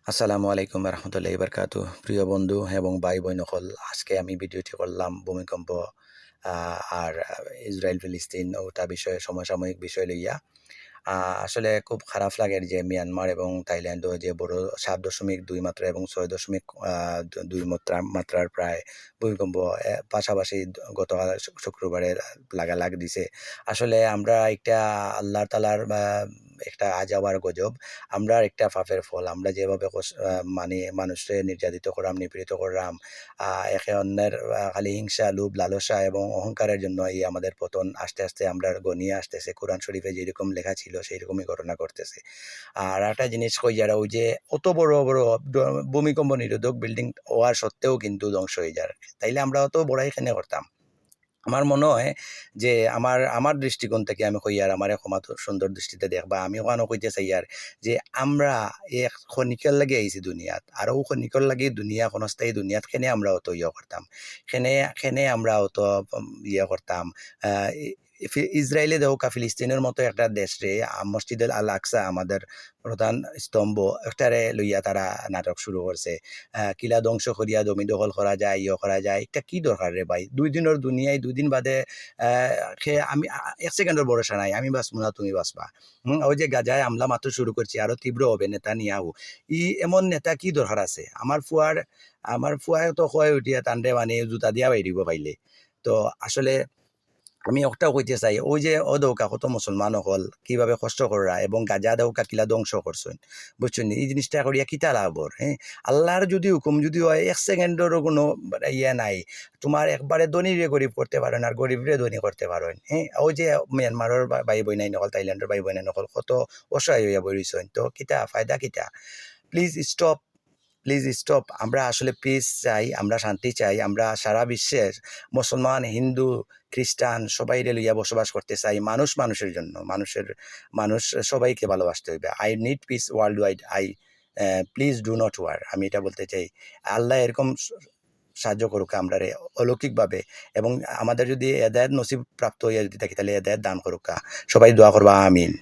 আসসালামু আলাইকুম রহমতুল্লাহি বারকাতু। প্রিয় বন্ধু এবং ভাই বোনসকল, আজকে আমি ভিডিওটি করলাম ভূমিকম্প আর ইসরায়েল ফিলিস্তিন ওটা বিষয়ে সমসাময়িক বিষয় লইয়া। আসলে খুব খারাপ লাগে যে মিয়ানমার এবং থাইল্যান্ডও যে বড় 7.2 মাত্রা এবং 6.2 মাত্রার প্রায় ভূমিকম্প পাশাপাশি গতকাল শুক্রবারে লাগালাগ দিছে। আসলে আমরা একটা আল্লাহ তালার একটা আজাব আর গজব, আমরা একটা পাপের ফল। আমরা যেভাবে মানে মানুষকে নির্যাতিত করাম, নিপীড়িত করাম, একে অন্যের খালি হিংসা, লোভ, লালসা এবং অহংকারের জন্য এই আমাদের পতন আস্তে আস্তে আমরা গনিয়ে আসতেছে। কোরআন শরীফে যেরকম লেখা ছিল সেই রকমই ঘটনা করতেছে। আর একটা জিনিস কই, যারা ওই যে অত বড় বড় ভূমিকম্প নিরোধক বিল্ডিং হওয়ার সত্ত্বেও কিন্তু ধ্বংস হয়ে যায়, তাইলে আমরা অত বড় এখানে করতাম। আমার মনে হয় যে আমার দৃষ্টিকোণ থেকে আমি কই, আর আমার ক্ষমা সুন্দর দৃষ্টিতে দেখবা, আমি ওখানে কইতে চাই আর যে আমরা এক ক্ষণিকের লাগে আইছি দুনিয়াত, আরও ক্ষণিকের লাগে দুনিয়া ক্ষণস্থায়ী দুনিয়াত খেনে আমরা অত ইয়ে করতাম, খেনে খেনে আমরা অত ইয়ে করতাম। ইসরায়েলে হোক ফিলিস্তিনের মতো একটা দেশ রে, মসজিদুল আল আকসা আমাদের প্রধান স্তম্ভ, একটারে লইয়া তারা নাটক শুরু করছে। কিলা ধ্বংস করিয়া জমি দখল করা যায়, ইয়ে করা যায়, এটা কি দরকার রে ভাই? 2 দিনের দুনিয়ায় 2 দিন বাদে আমি 1 সেকেন্ডের ভরসা নাই, আমি বাঁচবো না তুমি বাঁচবা। ওই যে গাজায় আমলা মাত্র শুরু করছি, আরো তীব্র হবে নেতানিয়াহু। এমন নেতা কি দরকার আছে? আমার ফুয়ার তো কয় উঠিয়া তান্ডে মানে জুতা দিয়া বাইরিব পাইলে। তো আসলে আমি একটাও কইতে চাই, ওই যে ও দৌকা কত মুসলমান হল কিভাবে কষ্ট করা এবং গাজা দৌকা কিলা ধ্বংস করছেন, বুঝছেন? এই জিনিসটা করিয়া কিতা লাভর? হ্যাঁ, আল্লাহর যদি হুকুম যদি হয় 1 সেকেন্ডেরও কোনো ইয়ে নাই। তোমার একবারে ধনীরে গরিব করতে পারেন আর গরিবরে ধনী করতে পারেন। হ্যাঁ, ওই যে মিয়ানমারের ভাই বইনাই নকল, থাইল্যান্ডের ভাই বইনাই নকল কত অসহায় হইয়া বইছেন, তো কিতা ফায়দা কিতা? Please stop, please stop. আমরা আসলে পিস চাই, আমরা শান্তি চাই, আমরা সারা বিশ্বের মুসলমান, হিন্দু, খ্রিস্টান সবাইরে লইয়া বসবাস করতে চাই। মানুষ মানুষের জন্য, মানুষ সবাইকে ভালোবাসতে হইবে। I need peace worldwide. Please do not war, আমি এটা বলতে চাই। আল্লাহ এরকম সাহায্য করুক আমরা অলৌকিকভাবে, এবং আমাদের যদি এদায়ত নসিব প্রাপ্ত হইয়া যদি থাকি তাহলে এদায়ত দান করুক। সবাই দোয়া করবা, আমিন।